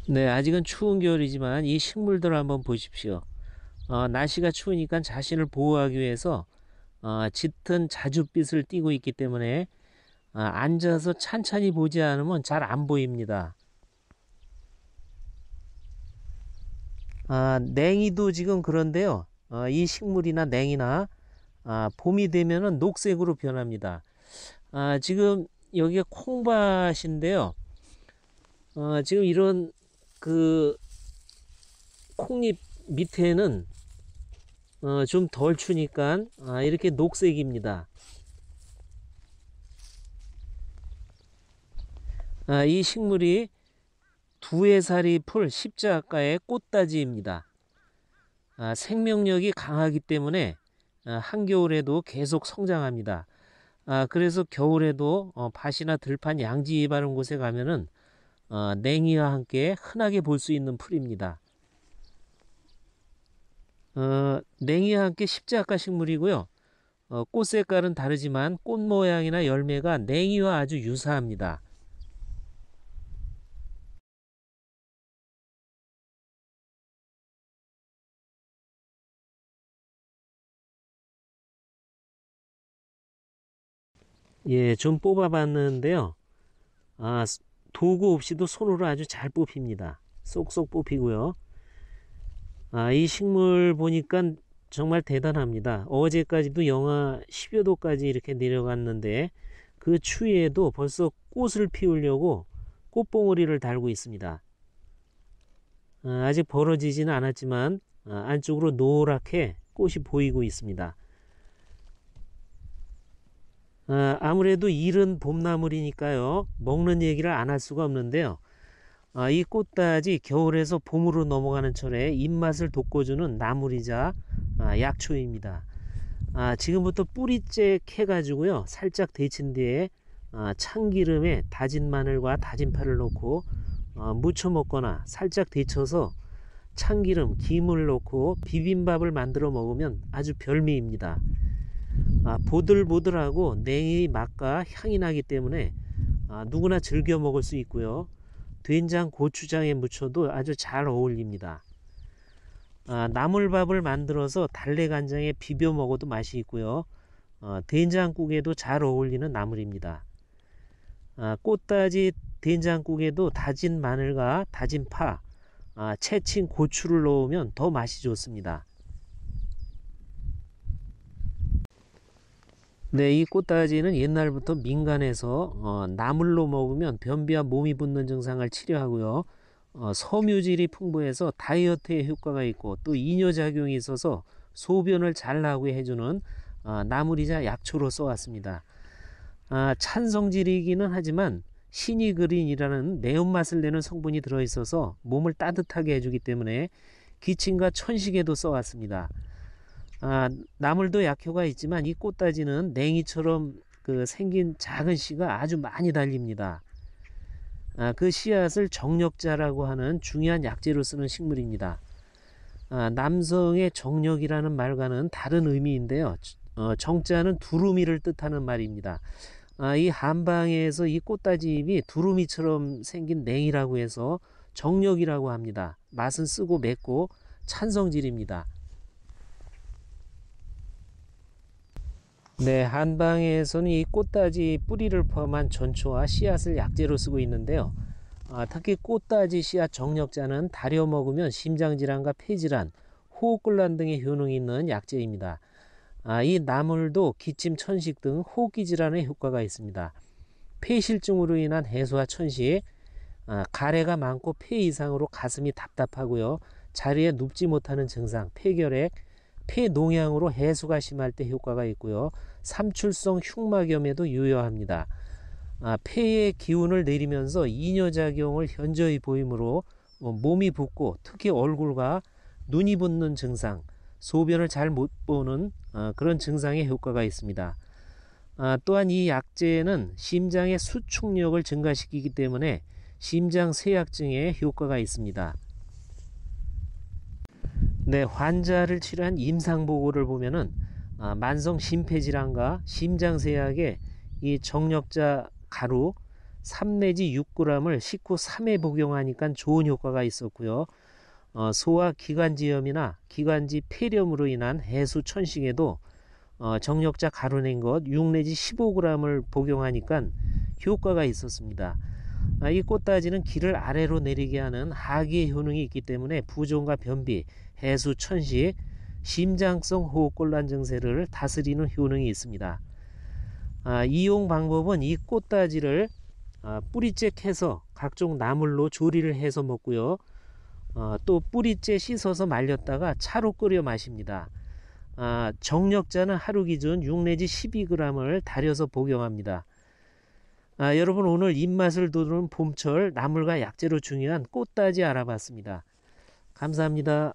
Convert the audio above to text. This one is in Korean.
네, 아직은 추운 겨울이지만 이 식물들 한번 보십시오. 날씨가 추우니까 자신을 보호하기 위해서 짙은 자줏빛을 띠고 있기 때문에 앉아서 찬찬히 보지 않으면 잘 안 보입니다. 냉이도 지금 그런데요. 이 식물이나 냉이나 봄이 되면은 녹색으로 변합니다. 지금 여기가 콩밭인데요. 지금 이런 그 콩잎 밑에는 좀 덜 추니까 이렇게 녹색입니다. 이 식물이 두해살이 풀 십자가의 꽃다지입니다. 생명력이 강하기 때문에 한겨울에도 계속 성장합니다. 그래서 겨울에도 밭이나 들판 양지 바른 곳에 가면은 냉이와 함께 흔하게 볼 수 있는 풀입니다. 냉이와 함께 십자가 식물이고요. 꽃 색깔은 다르지만 꽃 모양이나 열매가 냉이와 아주 유사합니다. 예, 좀 뽑아봤는데요. 아, 도구 없이도 손으로 아주 잘 뽑힙니다. 쏙쏙 뽑히고요. 이 식물 보니까 정말 대단합니다. 어제까지도 영하 10여 도까지 이렇게 내려갔는데 그 추위에도 벌써 꽃을 피우려고 꽃봉오리를 달고 있습니다. 아직 벌어지지는 않았지만 안쪽으로 노랗게 꽃이 보이고 있습니다. 아무래도 이른 봄나물이니까요. 먹는 얘기를 안 할 수가 없는데요. 이 꽃다지 겨울에서 봄으로 넘어가는 철에 입맛을 돋궈주는 나물이자 약초입니다. 지금부터 뿌리째 캐가지고요. 살짝 데친 뒤에 참기름에 다진 마늘과 다진 파를 넣고 무쳐 먹거나 살짝 데쳐서 참기름, 김을 넣고 비빔밥을 만들어 먹으면 아주 별미입니다. 보들보들하고 냉이 맛과 향이 나기 때문에 누구나 즐겨 먹을 수 있고요. 된장, 고추장에 묻혀도 아주 잘 어울립니다. 나물밥을 만들어서 달래간장에 비벼 먹어도 맛이 있고요. 된장국에도 잘 어울리는 나물입니다. 꽃다지 된장국에도 다진 마늘과 다진 파, 채친 고추를 넣으면 더 맛이 좋습니다. 네, 이 꽃다지는 옛날부터 민간에서 나물로 먹으면 변비와 몸이 붓는 증상을 치료하고요. 섬유질이 풍부해서 다이어트에 효과가 있고 또 이뇨작용이 있어서 소변을 잘 나오게 해주는 나물이자 약초로 써왔습니다. 찬성질이기는 하지만 시니그린이라는 매운맛을 내는 성분이 들어있어서 몸을 따뜻하게 해주기 때문에 기침과 천식에도 써왔습니다. 나물도 약효가 있지만 이 꽃다지는 냉이처럼 그 생긴 작은 씨가 아주 많이 달립니다. 그 씨앗을 정력자라고 하는 중요한 약재로 쓰는 식물입니다. 남성의 정력이라는 말과는 다른 의미인데요. 정자는 두루미를 뜻하는 말입니다. 이 한방에서 이 꽃다지 잎이 두루미처럼 생긴 냉이라고 해서 정력이라고 합니다. 맛은 쓰고 맵고 찬성질입니다. 네, 한방에서는 이 꽃다지 뿌리를 포함한 전초와 씨앗을 약재로 쓰고 있는데요. 특히 꽃다지 씨앗 정력자는 달여 먹으면 심장질환과 폐질환, 호흡곤란 등의 효능이 있는 약재입니다. 이 나물도 기침, 천식 등 호흡기 질환에 효과가 있습니다. 폐실증으로 인한 해소와 천식, 가래가 많고 폐 이상으로 가슴이 답답하고요. 자리에 눕지 못하는 증상, 폐결핵, 폐농양으로 해수가 심할 때 효과가 있고요. 삼출성 흉막염에도 유효합니다. 폐의 기운을 내리면서 이뇨작용을 현저히 보이므로 몸이 붓고 특히 얼굴과 눈이 붓는 증상, 소변을 잘 못 보는 그런 증상에 효과가 있습니다. 또한 이 약재는 심장의 수축력을 증가시키기 때문에 심장쇠약증에 효과가 있습니다. 네, 환자를 치료한 임상보고를 보면은 만성 심폐질환과 심장쇠약에 이 정력자 가루 3 내지 6g을 식후 3회 복용하니까 좋은 효과가 있었고요. 소화 기관지염이나 기관지 폐렴으로 인한 해수 천식에도 정력자 가루낸 것 6 내지 15g을 복용하니까 효과가 있었습니다. 이 꽃다지는 기를 아래로 내리게 하는 하기의 효능이 있기 때문에 부종과 변비, 해수 천식, 심장성 호흡곤란 증세를 다스리는 효능이 있습니다. 이용 방법은 이 꽃다지를 뿌리째 캐서 각종 나물로 조리를 해서 먹고요. 또 뿌리째 씻어서 말렸다가 차로 끓여 마십니다. 정력자는 하루 기준 6 내지 12g을 달여서 복용합니다. 여러분, 오늘 입맛을 돋우는 봄철 나물과 약재로 중요한 꽃다지 알아봤습니다. 감사합니다.